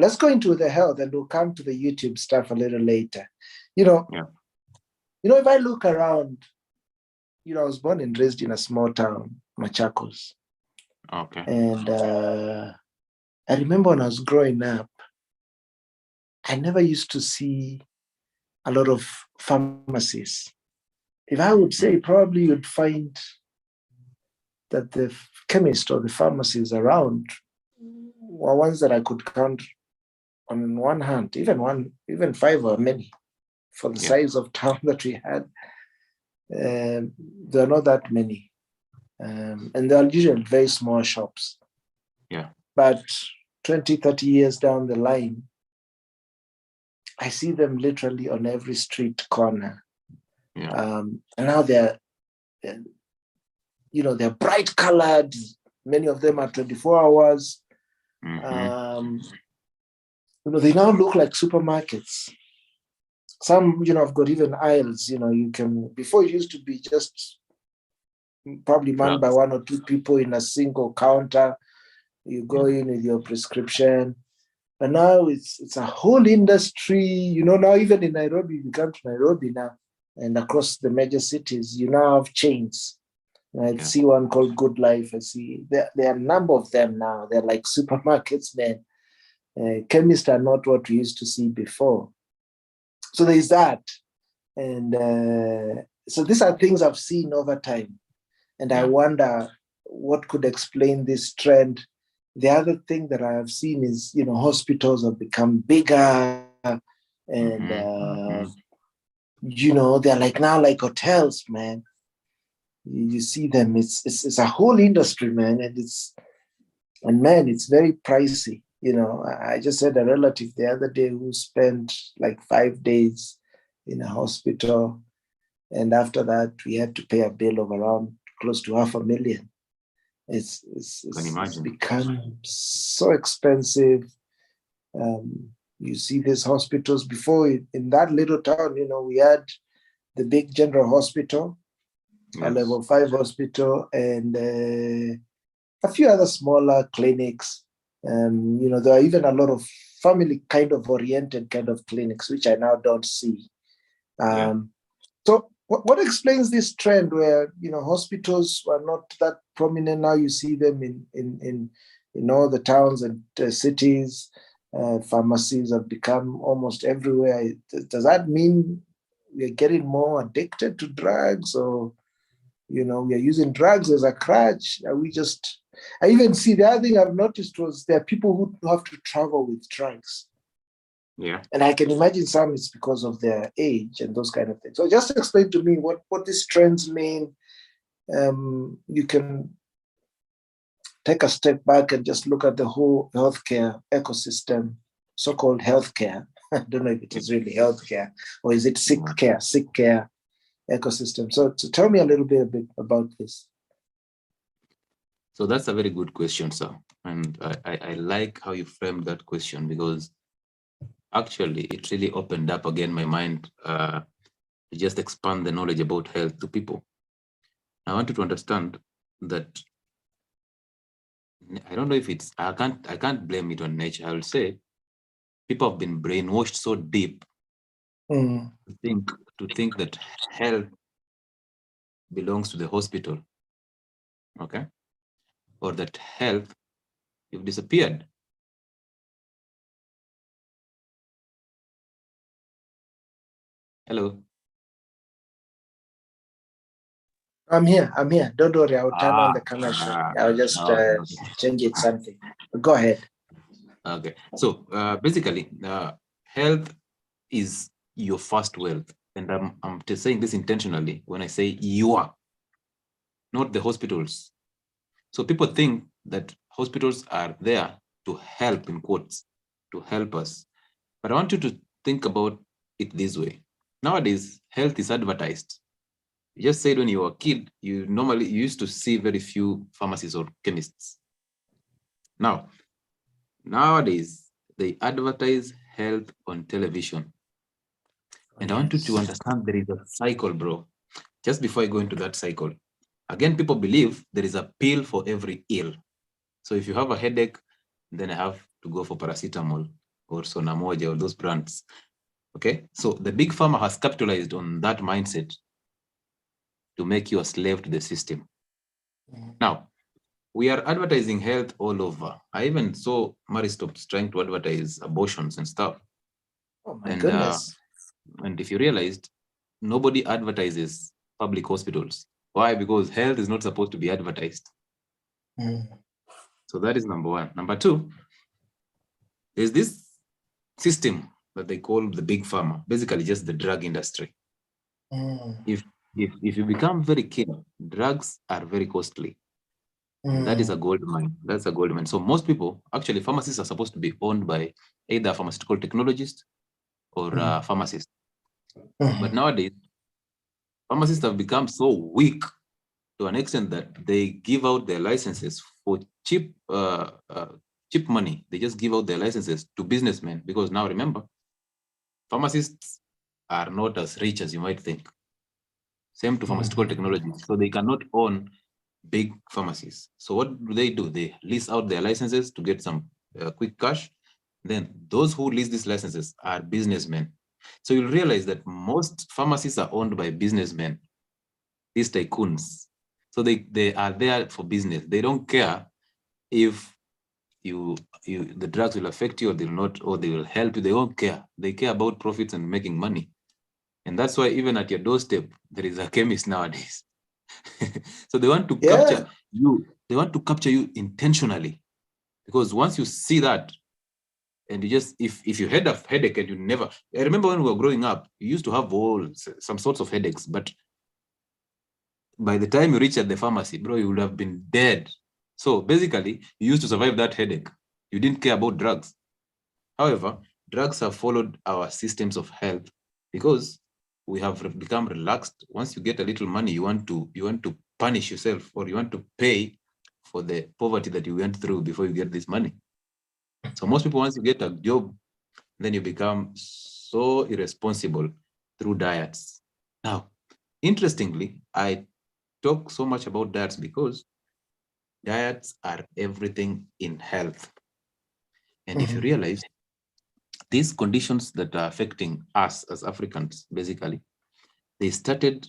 let's go into the health, and we'll come to the YouTube stuff a little later. You know, if I look around, I was born and raised in a small town, Machakos. Okay. And I remember when I was growing up, I never used to see a lot of pharmacies. If I would say, probably you'd find that the chemist or the pharmacies around were ones that I could count on one hand, even five or many, for the size of town that we had. There are not that many. And they are usually very small shops. Yeah. But 20, 30 years down the line, I see them literally on every street corner. Yeah. And now they're bright colored. Many of them are 24 hours. Mm-hmm. They now look like supermarkets. Some, have got even aisles. You can, before it used to be just probably manned by one or two people in a single counter. You go in with your prescription. But now it's a whole industry. Now even in Nairobi, you come to Nairobi now, and across the major cities, you now have chains. I see one called Good Life. I see there are a number of them now. They're like supermarkets, man. Chemists are not what we used to see before. So there's that. And so these are things I've seen over time. And I wonder what could explain this trend. The other thing that I have seen is, hospitals have become bigger, and, they're now like hotels, man. You see them, it's a whole industry, man. And it's very pricey. I just had a relative the other day who spent like 5 days in a hospital. And after that, we had to pay a bill of around close to $500,000. It's become so expensive. You see these hospitals before in that little town, we had the big general hospital, a level 5 hospital, and a few other smaller clinics. There are even a lot of family kind of oriented kind of clinics, which I now don't see. So what explains this trend where, hospitals are not that prominent now? You see them in all the towns and cities. Pharmacies have become almost everywhere. Does that mean we're getting more addicted to drugs, or, we are using drugs as a crutch? I even see the other thing I've noticed was there are people who have to travel with drugs. Yeah. And I can imagine some it's because of their age and those kind of things. So just explain to me what these trends mean. You can take a step back and just look at the whole healthcare ecosystem, so-called healthcare. I don't know if it is really healthcare, or is it Sickcare ecosystem. So tell me a little bit about this. So that's a very good question, sir. And I like how you framed that question, because actually it really opened up again my mind to just expand the knowledge about health to people. I want you to understand that I don't know if it's I can't blame it on nature. I will say people have been brainwashed so deep to think that health belongs to the hospital, okay, or that health, you've disappeared. Hello. I'm here. Don't worry. I'll turn on the camera. I'll just change it something. Go ahead. Okay. So basically, health is your first wealth. And I'm just saying this intentionally when I say you are, not the hospitals. So people think that hospitals are there to help, in quotes, to help us. But I want you to think about it this way. Nowadays, health is advertised. You just said when you were a kid, you used to see very few pharmacies or chemists. Now, nowadays, they advertise health on television. And I want you to understand there is a cycle, bro. Just before I go into that cycle, again, people believe there is a pill for every ill. So if you have a headache, then I have to go for paracetamol. or Sonamoja or those brands. Okay, so the big pharma has capitalized on that mindset to make you a slave to the system. Now, we are advertising health all over. I even saw Maristops trying to advertise abortions and stuff. Oh my And goodness. and if you realized, nobody advertises public hospitals. Why? Because health is not supposed to be advertised. So that is number one. Number two, there's this system that they call the big pharma, basically just the drug industry. If you become very keen, drugs are very costly. And that is a gold mine. That's a gold mine. So most people, actually, pharmacies are supposed to be owned by either a pharmaceutical technologist or a pharmacist. But nowadays, pharmacists have become so weak to an extent that they give out their licenses for cheap money. They just give out their licenses to businessmen because now remember, pharmacists are not as rich as you might think. Same to pharmaceutical technology. So they cannot own big pharmacies. So what do? They lease out their licenses to get some quick cash. Then those who lease these licenses are businessmen. So you'll realize that most pharmacies are owned by businessmen, these tycoons. So they are there for business. They don't care if the drugs will affect you or they will not, or they will help you. They don't care. They care about profits and making money. And that's why even at your doorstep, there is a chemist nowadays. So they want to capture you. They want to capture you intentionally. Because once you see that, and you just, if you had a headache and you never, I remember when we were growing up, you used to have some sorts of headaches, but by the time you reach at the pharmacy, bro, you would have been dead. So basically, you used to survive that headache. You didn't care about drugs. However, drugs have followed our systems of health because we have become relaxed. Once you get a little money, you want to punish yourself, or you want to pay for the poverty that you went through before you get this money. So most people, once you get a job, then you become so irresponsible through diets. Now, interestingly, I talk so much about diets because diets are everything in health. And if you realize, these conditions that are affecting us as Africans, basically, they started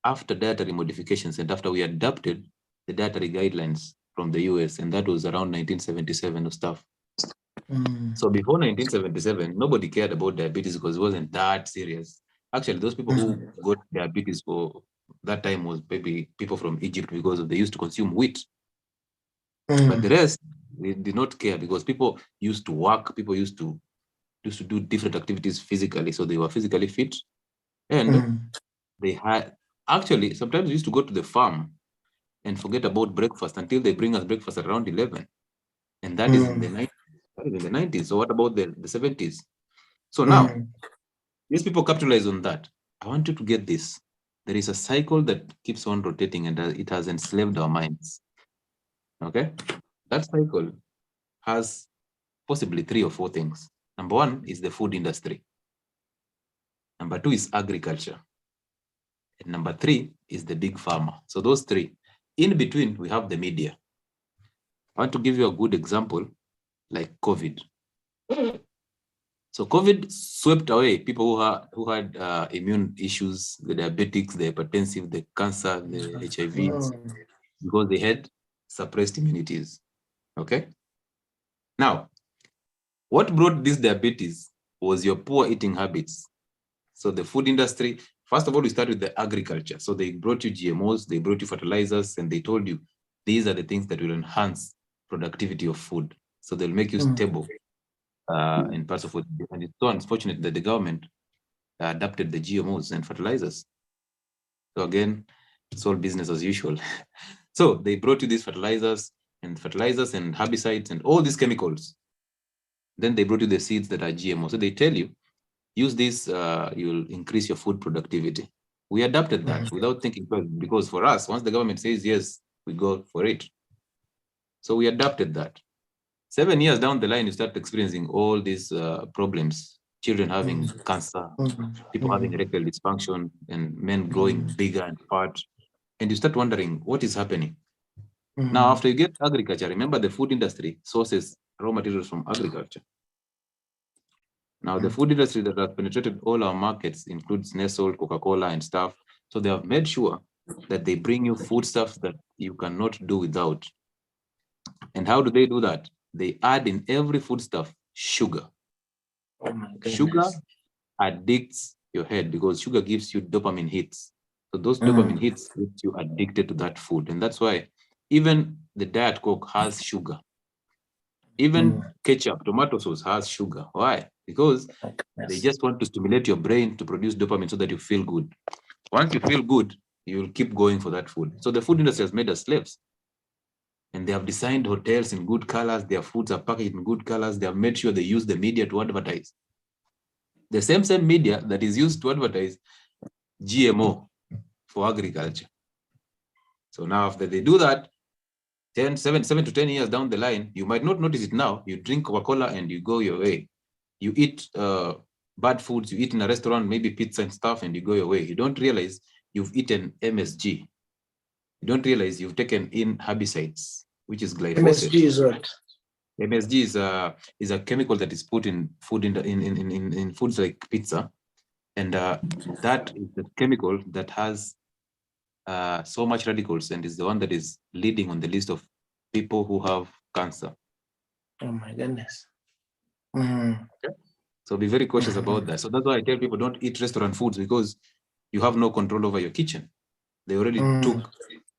after dietary modifications and after we adopted the dietary guidelines from the US, and that was around 1977 or stuff. So before 1977, nobody cared about diabetes because it wasn't that serious. Actually, those people who got diabetes for that time was maybe people from Egypt because they used to consume wheat. But the rest, they did not care because people used to work, people used to do different activities physically, so they were physically fit. And they had, actually, sometimes we used to go to the farm and forget about breakfast until they bring us breakfast at around 11. And that is in the 90s. That is in the 90s. So what about the 70s? So now, these people capitalize on that. I want you to get this. There is a cycle that keeps on rotating and it has enslaved our minds. Okay? That cycle has possibly 3 or 4 things. Number one is the food industry. Number two is agriculture. And number three is the big pharma. So those three. In between, we have the media. I want to give you a good example, like COVID. So COVID swept away people who had immune issues, the diabetics, the hypertensive, the cancer, the HIVs, because they had suppressed immunities. Okay? Now, what brought this diabetes was your poor eating habits. So the food industry, first of all, we start with the agriculture. So they brought you GMOs, they brought you fertilizers, and they told you these are the things that will enhance productivity of food. So they'll make you stable in parts of food. And it's so unfortunate that the government adapted the GMOs and fertilizers. So again, it's all business as usual. So they brought you these fertilizers and herbicides and all these chemicals. Then they brought you the seeds that are GMO. So they tell you, use this, you'll increase your food productivity. We adapted that without thinking twice, because for us, once the government says yes, we go for it. So we adapted that. 7 years down the line, you start experiencing all these problems. Children having cancer, people having erectile dysfunction, and men growing bigger and fat. And you start wondering, what is happening? Now, after you get agriculture, remember the food industry sources raw materials from agriculture. Now, the food industry that has penetrated all our markets includes Nestle, Coca-Cola, and stuff. So they have made sure that they bring you foodstuffs that you cannot do without. And how do they do that? They add in every foodstuff sugar. Oh my Sugar goodness. addicts your head because sugar gives you dopamine hits. So those dopamine hits get you addicted to that food. And that's why even the Diet Coke has sugar. Even ketchup, tomato sauce has sugar. Why? Because they just want to stimulate your brain to produce dopamine so that you feel good. Once you feel good, you will keep going for that food. So the food industry has made us slaves. And they have designed hotels in good colors. Their foods are packaged in good colors. They have made sure they use the media to advertise. The same media that is used to advertise GMO for agriculture. So now after they do that, 7 to 10 years down the line, you might not notice it now. You drink Coca-Cola and you go your way. You eat bad foods, you eat in a restaurant, maybe pizza and stuff, and you go your way. You don't realize you've eaten MSG. You don't realize you've taken in herbicides, which is glyphosate. MSG is what? MSG is a chemical that is put in food in foods like pizza, and that is the chemical that has so much radicals and is the one that is leading on the list of people who have cancer. Oh my goodness. Okay. So be very cautious about that. So that's why I tell people don't eat restaurant foods because you have no control over your kitchen. They already took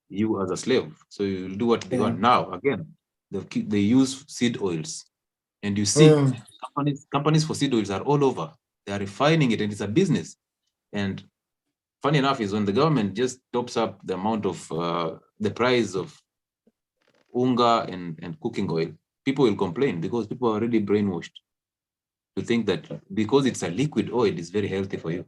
you as a slave. So you'll do what they want. Now, again, they use seed oils. And you see companies for seed oils are all over. They are refining it and it's a business. And funny enough is when the government just tops up the amount of the price of unga and cooking oil, people will complain because people are already brainwashed to think that because it's a liquid oil, it's very healthy for you.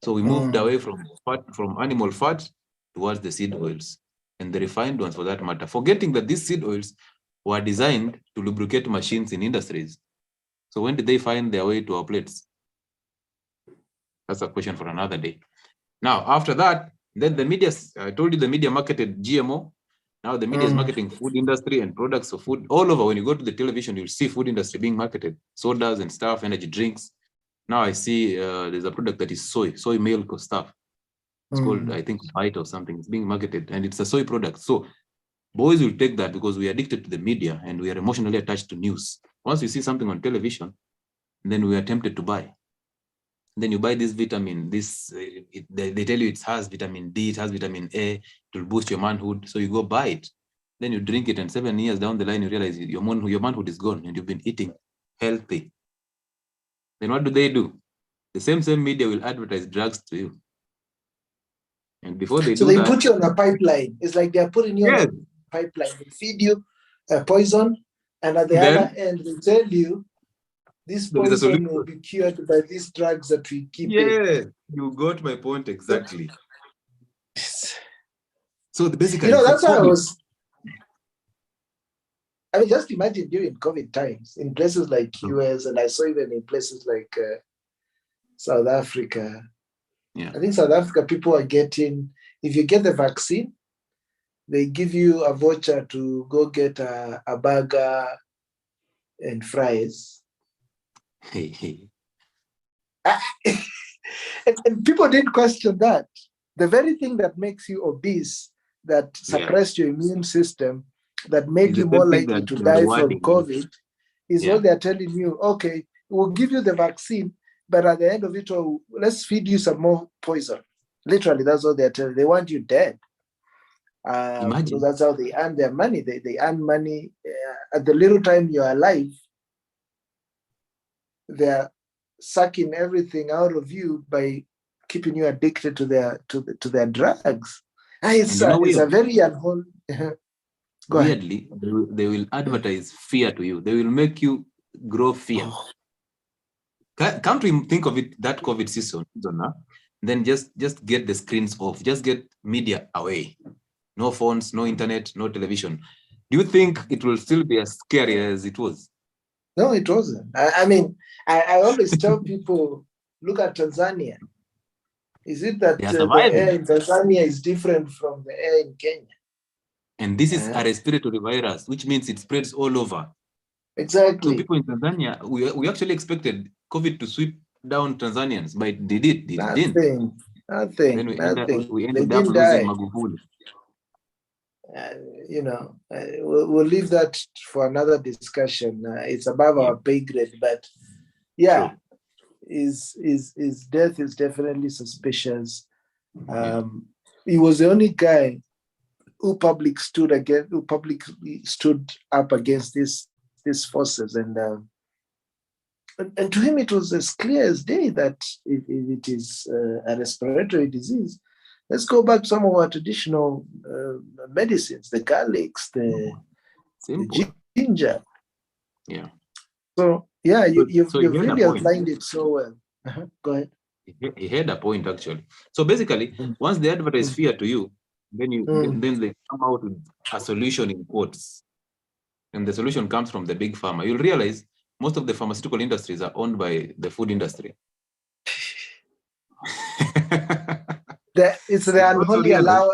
So we moved away from animal fat towards the seed oils and the refined ones for that matter, forgetting that these seed oils were designed to lubricate machines in industries. So when did they find their way to our plates? That's a question for another day. Now, after that, then the media, I told you the media marketed GMO. Now the media is marketing food industry and products of food all over. When you go to the television, you'll see food industry being marketed, sodas and stuff, energy drinks. Now I see there's a product that is soy milk or stuff. It's called, I think, Bite or something. It's being marketed and it's a soy product. So boys will take that because we are addicted to the media and we are emotionally attached to news. Once we see something on television, then we are tempted to buy. Then you buy this vitamin, they tell you it has vitamin D, it has vitamin A, it will boost your manhood. So you go buy it. Then you drink it and 7 years down the line, you realize your manhood is gone and you've been eating healthy. Then what do? The same media will advertise drugs to you. And before they so put you on a pipeline. It's like they're putting you on a pipeline. They feed you a poison, and at the other end, they tell you this poison will be cured by these drugs that we keep. Yeah, you got my point exactly. So basically, that's how I was. I mean, just imagine during COVID times in places like US, and I saw even in places like South Africa. Yeah, I think South Africa people are getting. If you get the vaccine, they give you a voucher to go get a burger and fries. and people didn't question that. The very thing that makes you obese, that suppressed your immune system, that made you more likely to die from COVID, is what they're telling you. Okay, we'll give you the vaccine, but at the end of it all, let's feed you some more poison. Literally, that's what they're telling you. They want you dead. Because that's how they earn their money. They earn money at the little time you're alive. They're sucking everything out of you by keeping you addicted to their drugs. It's a very unwholesome. Weirdly, they will advertise fear to you. They will make you grow fear. Can't we think of it that COVID season? Then just get the screens off. Just get media away. No phones, no internet, no television. Do you think it will still be as scary as it was? No, it wasn't. I mean, I always tell people, look at Tanzania. Is it that the air in Tanzania is different from the air in Kenya? And this is a respiratory virus, which means it spreads all over. Exactly. So people in Tanzania, we actually expected COVID to sweep down Tanzanians, but did it? Did it didn't. Nothing. Then Nothing. we They ended up didn't losing die. Magufuli. We'll leave that for another discussion. It's above Yeah. our pay grade, but yeah, True. his death is definitely suspicious. Yeah. He was the only guy who publicly stood up against these forces, and to him it was as clear as day that if it is a respiratory disease, let's go back to some of our traditional medicines, the garlics, the Simple. ginger. Yeah. So yeah, you've So he had a really point. outlined it so well. Go ahead. He had a point actually. So basically, Mm. once they advertise fear to you, then Mm. then they come out with a solution in quotes, and the solution comes from the big pharma. You'll realize most of the pharmaceutical industries are owned by the food industry. It's You the also unholy realize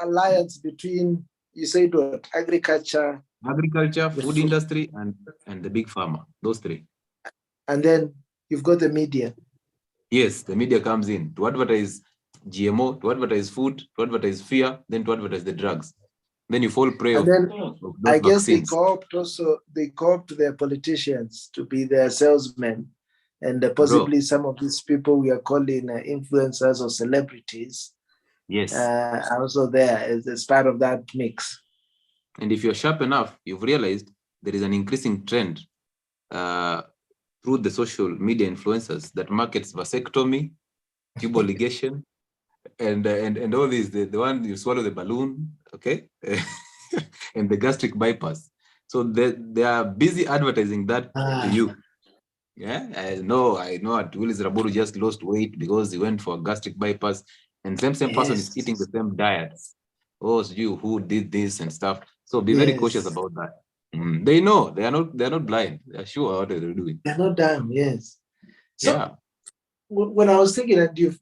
alliance between, you said what, agriculture, agriculture, the food food, industry, and the big pharma. Those three. and then you've got the media. Yes, the media comes in to advertise GMO, to advertise food, to advertise fear, then to advertise the drugs. Then you fall prey And of then those I guess they vaccines. co-opt their politicians to be their salesmen, and Bro, possibly some of these people we are calling influencers or celebrities yes. are also there as part of that mix. And if you're sharp enough, you've realized there is an increasing trend through the social media influencers that markets vasectomy, tubal ligation, and all these, the one you swallow the balloon, okay, and the gastric bypass. So they are busy advertising that to you. Yeah, I know at Willis Raburu just lost weight because he went for a gastric bypass, and same person is eating the Yes. same diets. Oh, it's you who did this and stuff. So be very cautious Yes. about that. They know they're not blind. They're sure what they're doing. They're not dumb. Yes. So Yeah. when I was thinking that you've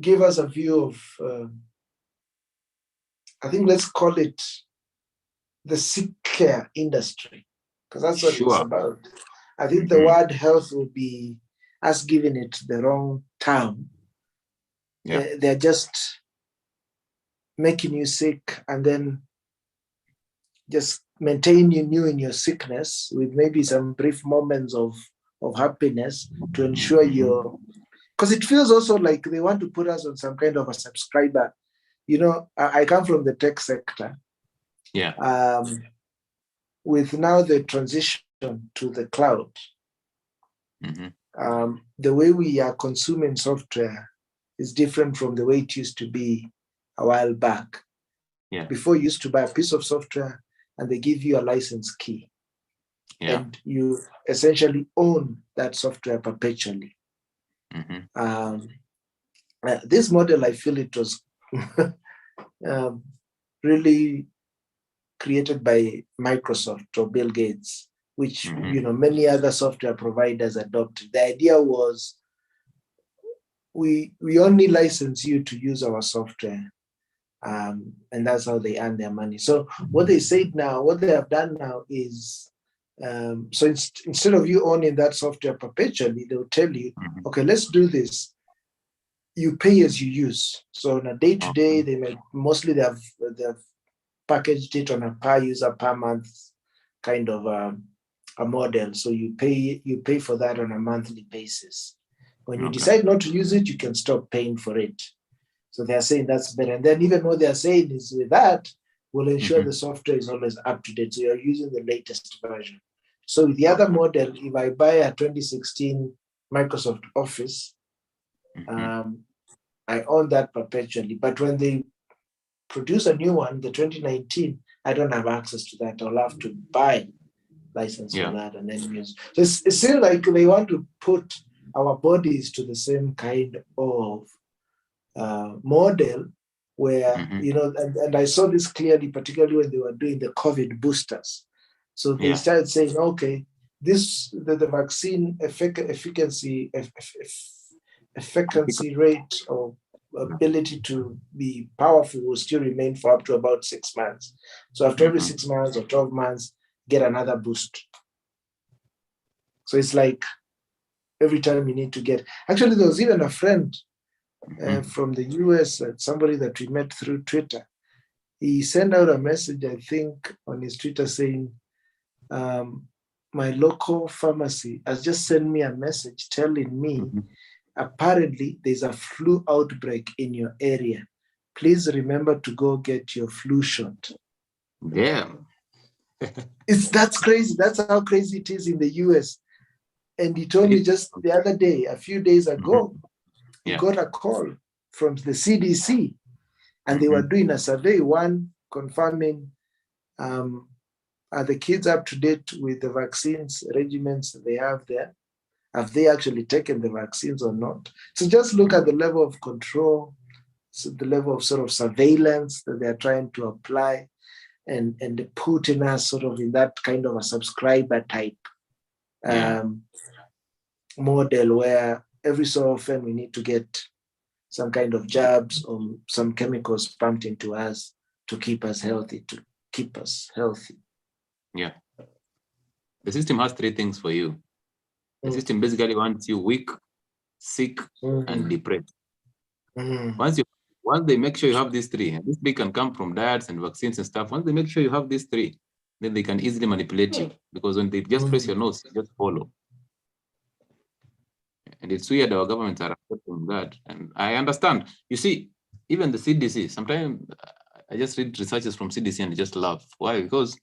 give us a view of, I think let's call it the sick care industry, because that's what it's Sure. about. I think the word health will be us giving it the wrong term. Yeah. They're just making you sick and then just maintaining you in your sickness with maybe some brief moments of happiness to ensure you're, because it feels also like they want to put us on some kind of a subscriber. I come from the tech sector. Yeah. With now the transition to the cloud, the way we are consuming software is different from the way it used to be a while back. Yeah. Before, you used to buy a piece of software and they give you a license key. Yeah. And you essentially own that software perpetually. This model, I feel it was really created by Microsoft or Bill Gates, which many other software providers adopted. The idea was we only license you to use our software, and that's how they earn their money. So what they have done now is, so instead of you owning that software perpetually, they'll tell you, okay, let's do this. You pay as you use. So on a day-to-day, they have packaged it on a per user per month kind of a model. So you pay for that on a monthly basis. When you decide not to use it, you can stop paying for it. So they're saying that's better. And then even what they're saying is with that, we'll ensure the software is always up to date. So you're using the latest version. So with the other model, if I buy a 2016 Microsoft Office, I own that perpetually. But when they produce a new one, the 2019, I don't have access to that. I'll have to buy license for that and then use. So it seems like they want to put our bodies to the same kind of model where, and I saw this clearly, particularly when they were doing the COVID boosters. So they started saying, okay, the vaccine efficacy rate or ability to be powerful will still remain for up to about 6 months. So after every 6 months or 12 months, get another boost. So it's like every time you need to get. Actually, there was even a friend Mhm. from the US, somebody that we met through Twitter. He sent out a message, I think, on his Twitter saying, my local pharmacy has just sent me a message telling me Mhm. apparently there's a flu outbreak in your area. Please remember to go get your flu shot. Damn. That's crazy. That's how crazy it is in the US. And he told me It- just the other day, a few days ago, Mhm. he Yeah. got a call from the CDC, and they were Mhm. doing a survey, one confirming, um, are the kids up to date with the vaccines regimens they have there? Have they actually taken the vaccines or not? So just look at the level of control, so the level of sort of surveillance that they're trying to apply, and putting us sort of in that kind of a subscriber type Yeah. um, model where every so often we need to get some kind of jabs or some chemicals pumped into us to keep us healthy, to keep us healthy. Yeah. The system has three things for you. The Mm, system basically wants you weak, sick, and mm, depressed. mm, Once you once they make sure you have these three, and these three can come from diets and vaccines and stuff. Once they make sure you have these three, then they can easily manipulate you, because when they just press your mm, nose, you just follow. And it's weird our governments are accepting that. And I understand. You see, even the CDC, sometimes I just read researches from CDC and I just laugh. Why? Because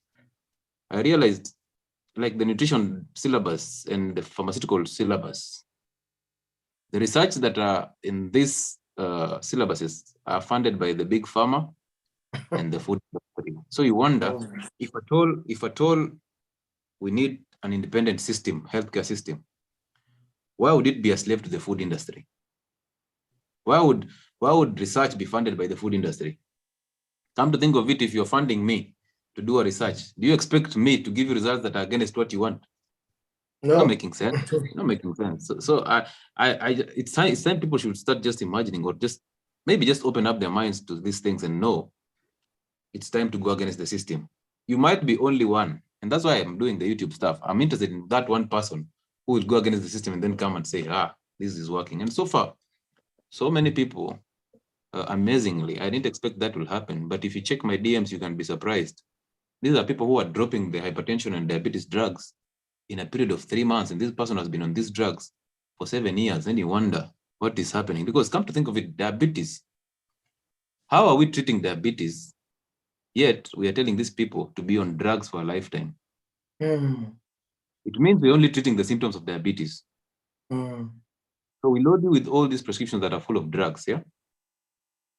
I realized, like, the nutrition syllabus and the pharmaceutical syllabus, the research that are in these syllabuses are funded by the big pharma and the food industry. So you wonder, mm. if at all we need an independent system, healthcare system, why would it be a slave to the food industry? Why would why would research be funded by the food industry? Come to think of it, if you're funding me to do a research, do you expect me to give you results that are against what you want? Not No. making sense. Not making sense. So it's time people should start just imagining, or just maybe just open up their minds to these things and know it's time to go against the system. You might be only one, and that's why I'm doing the YouTube stuff. I'm interested in that one person who will go against the system and then come and say, this is working. And so far, so many people, amazingly, I didn't expect that will happen. But if you check my DMs, you can be surprised. These are people who are dropping the hypertension and diabetes drugs in a period of 3 months, and this person has been on these drugs for 7 years. Then you wonder what is happening. Because come to think of it, diabetes, how are we treating diabetes? Yet we are telling these people to be on drugs for a lifetime. Mm, It means we're only treating the symptoms of diabetes. mm, So we load you with all these prescriptions that are full of drugs, yeah?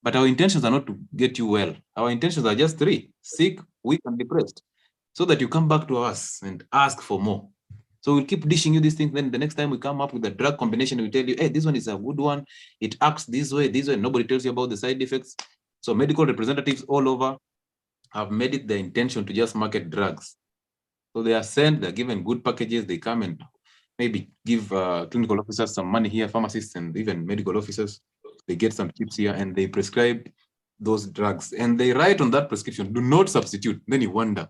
But our intentions are not to get you well. Our intentions are just three: sick, weak, and depressed. So that you come back to us and ask for more. So we'll keep dishing you these things. Then the next time we come up with a drug combination, we tell you, hey, this one is a good one. It acts this way, this way. Nobody tells you about the side effects. So medical representatives all over have made it their intention to just market drugs. So they are sent, they're given good packages. They come and maybe give clinical officers some money here, pharmacists and even medical officers. They get some chips here and they prescribe those drugs. And they write on that prescription, do not substitute. Then you wonder,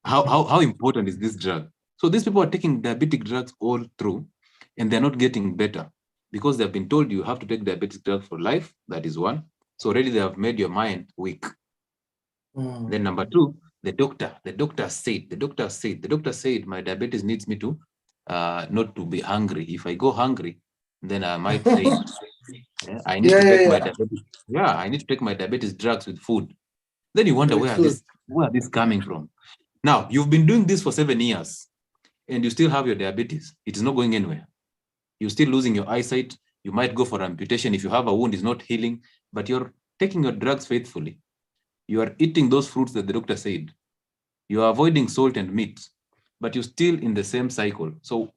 how important is this drug? So these people are taking diabetic drugs all through, and they're not getting better because they've been told you have to take diabetic drugs for life. That is one. So already they have made your mind weak. mm. Then number two, the doctor said, my diabetes needs me to not to be hungry. If I go hungry, then I might faint. Yeah, I need Yeah, to yeah, take my yeah. diabetes. Yeah, I need to take my diabetes drugs with food. Then you wonder With food. where are this coming from? Now you've been doing this for 7 years, and you still have your diabetes. It is not going anywhere. You're still losing your eyesight. You might go for amputation if you have a wound is not healing, but you're taking your drugs faithfully. You are eating those fruits that the doctor said. You are avoiding salt and meat, but you're still in the same cycle. So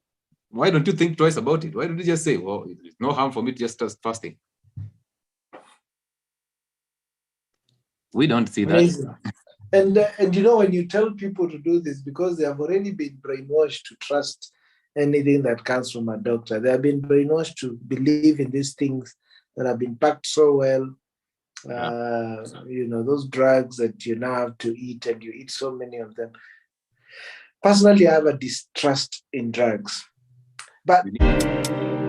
why don't you think twice about it? Why don't you just say, well, it's no harm for me to just start fasting? We don't see that. Amazing. And you know, when you tell people to do this, because they have already been brainwashed to trust anything that comes from a doctor, they have been brainwashed to believe in these things that have been packed so well. Yeah. Those drugs that you now have to eat, and you eat so many of them. Personally, I have a distrust in drugs. But We need